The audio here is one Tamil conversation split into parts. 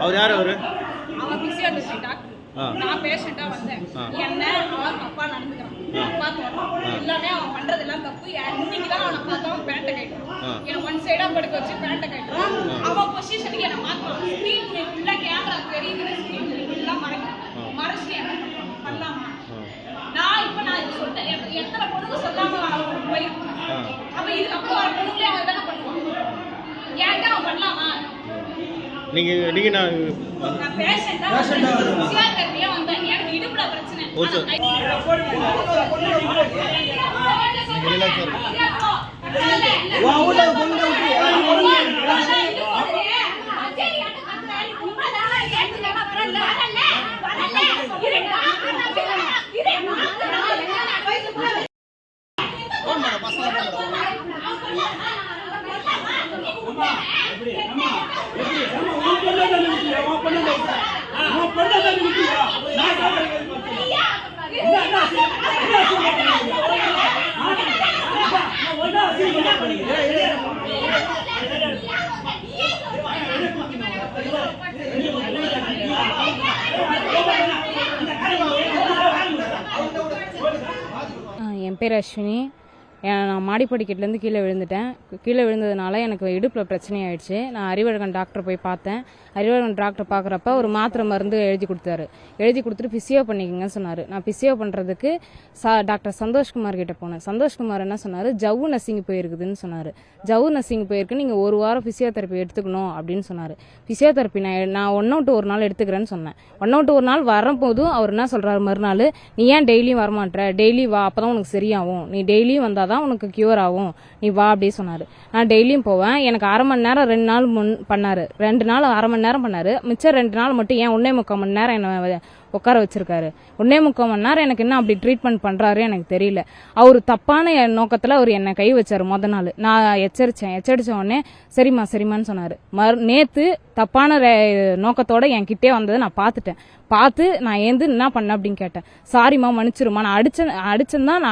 அவர் யார்? அவரு நான் பேஷண்டா வந்தேன். என்ன அவன் தப்பா நடந்துக்கிறான், தப்பா தோணும் எல்லாமே அவன் பண்றதெல்லாம் தப்பு. இன்னைக்குதான் அவனை பார்த்தவன் பேண்ட்டை கட்டுறான், என்ன ஒன் சைடா படுக்க வச்சு பேண்ட்டை கட்டுறான். அவன் பொசிஷனுக்கு என்ன மாத்துறான். ஸ்கிரீன் ஃபுல்லா கேமரா தெரியுது, ஸ்கிரீன் ஃபுல்லா மறைச்சு என்ன பண்ணலாமா? நான் இப்ப இது சொல்லிட்டேன். எத்தனை பொண்ணுங்க சொல்லாம போயிருக்கேன். அப்ப இதுக்கப்புறம் வர பொண்ணுங்களே அவன் தானே பண்ணுவான். ஏன்டா அவன் பண்ணலாமா? நீங்க நான் பேஷண்டா சியாகர்னியா வந்தேன். எனக்கு இடுப்புல பிரச்சனை. என் பேர் அஸ்வினி. நான் மாடிப்படிக்கட்டிலேருந்து கீழே விழுந்துட்டேன். கீழே விழுந்ததுனால எனக்கு இடுப்பில் பிரச்சனை ஆயிடுச்சு. நான் அறிவழகன் டாக்டர் போய் பார்த்தேன். அறிவழகன் டாக்டர் பார்க்குறப்ப ஒரு மாத்திரை மருந்து எழுதி கொடுத்தாரு. எழுதி கொடுத்துட்டு பிசியோ பண்ணிக்கங்கன்னு சொன்னார். நான் பிசியோ பண்ணுறதுக்கு டாக்டர் சந்தோஷ்குமார் கிட்ட போனேன். சந்தோஷ்குமார் என்ன சொன்னார், ஜவ்வு நசிங்கி போயிருக்குதுன்னு சொன்னார். ஜவ்வு நசிங்கி போயிருக்கு, நீங்கள் ஒரு வாரம் பிசியோதெரப்பி எடுத்துக்கணும் அப்படின்னு சொன்னார். பிசியோதெரப்பி நான் 1 out ஒரு நாள் எடுத்துக்கிறேன்னு சொன்னேன். 1 out ஒரு நாள் வரும்போதும் அவர் என்ன சொல்கிறார், மறுநாள் நீ ஏன் டெய்லியும் வரமாட்டேற, டெய்லி வா, அப்போ தான் உனக்கு சரியாகும், நீ டெய்லியும் வந்தால் தான் உனக்கு கியூர் ஆகும், நீ வா அப்படி சொன்னார். நான் டெய்லியும் போவேன். எனக்கு 1/2 மணி நேரம் 2 நாள் பண்ணாரு. 2 நாள் 1/2 மணி நேரம் பண்ணாரு. மிச்சம் 2 நாள் மட்டும் ஏன் 1.25 மணி நேரம் என்ன உட்கார வச்சிருக்காரு. 1.25 மணி நேரம் எனக்கு என்ன அப்படி ட்ரீட்மெண்ட் பண்றாரு எனக்கு தெரியல. அவர் தப்பான நோக்கத்துல அவர் என்னை கை வச்சாரு. முத நாள் நான் எச்சரிச்ச உடனே சரிம்மான்னு சொன்னாரு. நேத்து தப்பான நோக்கத்தோட என்கிட்டே வந்ததை நான் பார்த்து நான் ஏந்து என்ன பண்ண அப்படின்னு கேட்டேன். சாரிம்மா மன்னிச்சிருமா, நான்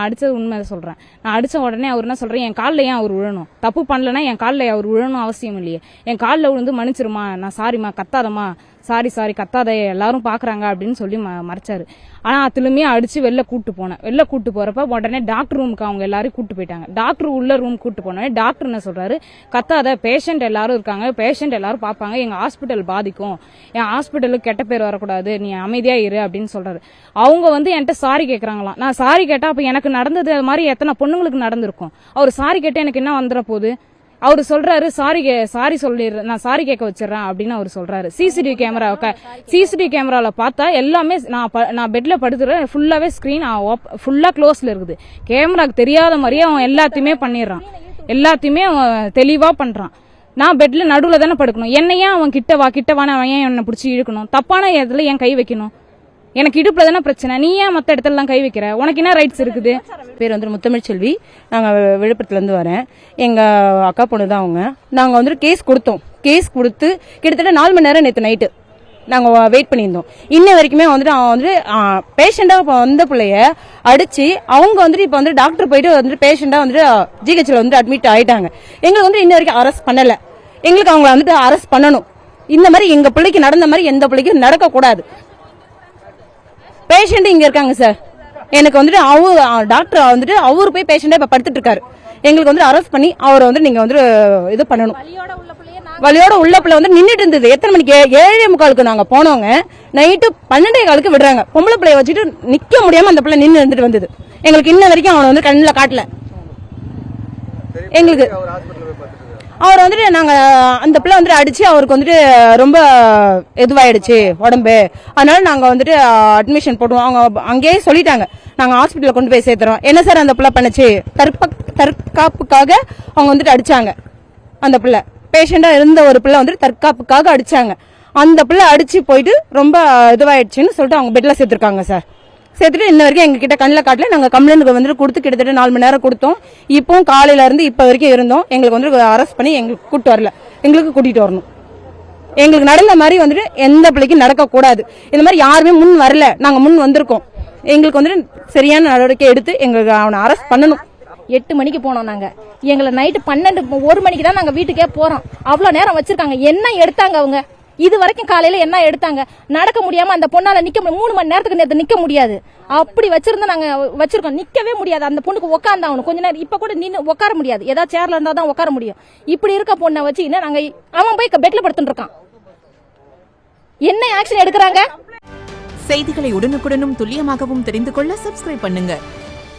அடிச்சது உண்மை சொல்றேன். நான் அடிச்ச உடனே அவர் என்ன சொல்றேன், என் காலில் ஏன் அவர் விழணும், தப்பு பண்ணலன்னா என் காலில் அவர் விழணும் அவசியம் இல்லையே, என் காலில் விழுந்து மன்னிச்சிருமா, நான் சாரிம்மா, கத்தாதம்மா, சாரி கத்தாத, எல்லாரும் பாக்குறாங்க அப்படின்னு சொல்லி மறைச்சாரு. ஆனா அதுலயுமே அடிச்சு வெளில கூட்டு போறப்ப உடனே டாக்டர் ரூமுக்கு அவங்க எல்லாரும் கூட்டு போயிட்டாங்க. டாக்டர் உள்ள ரூம் கூட்டு போனோடனே டாக்டர் என்ன சொல்றாரு, கத்தாத, பேஷண்ட் எல்லாரும் இருக்காங்க, பேஷண்ட் எல்லாரும் பாப்பாங்க, எங்க ஹாஸ்பிட்டல் பாதிக்கும், என் ஹாஸ்பிட்டலுக்கு கெட்ட பேர் வரக்கூடாது, நீ அமைதியா இரு அப்படின்னு சொல்றாரு. அவங்க என்கிட்ட சாரி கேட்கறாங்களாம். நான் சாரி கேட்டா அப்ப எனக்கு நடந்தது அது மாதிரி எத்தனை பொண்ணுங்களுக்கு நடந்திருக்கும். அவர் சாரி கேட்டு எனக்கு என்ன வந்துட போகுது? அவரு சொல்றாரு, சாரி சொல்லிடுறேன், நான் சாரி கேட்க வச்சிடறேன் அப்படின்னு அவர் சொல்றாரு. சிசிடிவி கேமரால பார்த்தா எல்லாமே நான் பெட்ல படுத்துறேன், ஃபுல்லாவே ஸ்கிரீன் ஃபுல்லா க்ளோஸ்ல இருக்குது. கேமராக்கு தெரியாத மாதிரியே அவன் எல்லாத்தையுமே பண்ணிடுறான், எல்லாத்தையுமே அவன் தெளிவா பண்றான். நான் பெட்ல நடுவுல தானே படுக்கணும், என்னையே அவன் கிட்டவான அவன் ஏன் என்ன பிடிச்சி இழுக்கணும், தப்பான இடத்துல ஏன் கை வைக்கணும், எனக்கு இடுப்புல தானே பிரச்சனை, நீ ஏன் மற்ற இடத்துல கை வைக்கிற, உனக்கு என்ன ரைட்ஸ் இருக்குது? பேர் முத்தமிழ் செல்வி. நாங்கள் விழுப்புரத்துல இருந்து வரேன். எங்க அக்கா பொண்ணு தான் அவங்க. நாங்கள் கேஸ் கொடுத்து கிட்டத்தட்ட 4 மணி நேரம் நேற்று நைட்டு நாங்கள் வெயிட் பண்ணியிருந்தோம். இன்ன வரைக்குமே அவன் பேஷண்டா வந்த பிள்ளைய அடிச்சு அவங்க இப்போ டாக்டர் போயிட்டு பேஷண்டா ஜிஹெச்ல அட்மிட் ஆயிட்டாங்க. எங்களுக்கு இன்ன வரைக்கும் அரெஸ்ட் பண்ணல. எங்களுக்கு அவங்கள அரெஸ்ட் பண்ணணும். இந்த மாதிரி எங்க பிள்ளைக்கு நடந்த மாதிரி எந்த பிள்ளைக்கும் நடக்க கூடாது. பேஷண்ட் இங்க இருக்காங்க சார். எனக்கு டாக்டர் அவரு போய் பேஷண்டா இப்ப படுத்துட்டு இருக்காரு. எங்களுக்கு அரெஸ்ட் பண்ணி அவரை நீங்க இது பண்ணணும். வலியோட உள்ள பிள்ளை நின்றுட்டு இருந்தது. எத்தனை மணிக்கு? 7:45 நாங்க போனவங்க நைட்டு 12:15 விடுறாங்க. பொம்பளை பிள்ளைய வச்சுட்டு நிக்க முடியாம அந்த பிள்ளை நின்று இருந்துட்டு வந்தது. எங்களுக்கு இன்ன வரைக்கும் அவனை கண்ணுல காட்டல. எங்களுக்கு அவர் நாங்க அந்த பிள்ளை அடிச்சு அவருக்கு ரொம்ப இதுவாயிடுச்சு உடம்பு, அதனால நாங்க அட்மிஷன் போடுவோம். அவங்க அங்கேயே சொல்லிட்டாங்க, நாங்க ஹாஸ்பிட்டல்ல கொண்டு போய் சேர்த்துறோம். என்ன சார் அந்த பிள்ளை பண்ணுச்சு, தற்காப்புக்காக அவங்க அடிச்சாங்க. அந்த பிள்ளை பேஷண்டா இருந்த ஒரு பிள்ளை தற்காப்புக்காக அடிச்சாங்க. அந்த பிள்ளை அடிச்சு போயிட்டு ரொம்ப இதுவாயிடுச்சுன்னு சொல்லிட்டு அவங்க பெட்ல சேர்த்திருக்காங்க சார். சேர்த்துட்டு இன்ன வரைக்கும் எங்க கிட்ட கண்ணில் காட்டல. நாங்க கம்ப்ளைண்ட் வந்துட்டு கொடுத்து கிட்டத்தட்ட 4 மணி நேரம் கொடுத்தோம். இப்பவும் காலையில இருந்து இப்ப வரைக்கும் இருந்தோம். எங்களுக்கு வந்து அரெஸ்ட் பண்ணி எங்களுக்கு கூட்டு வரல. எங்களுக்கு கூட்டிட்டு வரணும். எங்களுக்கு நடந்த மாதிரி வந்துட்டு எந்த பிள்ளைக்கும் நடக்க கூடாது. இந்த மாதிரி யாருமே முன் வரல. நாங்க முன் வந்திருக்கோம். எங்களுக்கு வந்துட்டு சரியான நடவடிக்கை எடுத்து எங்களுக்கு அவனை அரெஸ்ட் பண்ணணும். 8 மணிக்கு போனோம் நாங்க. எங்களை நைட்டு 1 மணிக்கு தான் நாங்க வீட்டுக்கே போறோம். அவ்வளவு நேரம் வச்சிருக்காங்க. என்ன எடுத்தாங்க அவங்க? இது வரைக்கும் காலையில என்ன எடுத்தாங்க? நடக்க முடியாம அந்த பொண்ணால 3 மணி நேரத்துக்கு நேத்து நிக்க முடியாது. அப்படி வச்சிருந்தா நாங்க வச்சிருக்கோம். நிக்கவே முடியாது. அந்த பொண்ணுக்கு உட்காந்தாகணும் கொஞ்ச நேரம். இப்ப கூட நின்று உட்கார முடியாது. ஏதாவது சேர்ல இருந்தா தான் உட்கார முடியும். இப்படி இருக்க பொண்ணை வச்சு நாங்க அவன் போய் பெட்ல படுத்துட்டு இருக்கான். என்ன ஆக்ஷன் எடுக்கிறாங்க? செய்திகளை உடனுக்குடனும் துல்லியமாகவும் தெரிந்து கொள்ள சப்ஸ்கிரைப் பண்ணுங்க.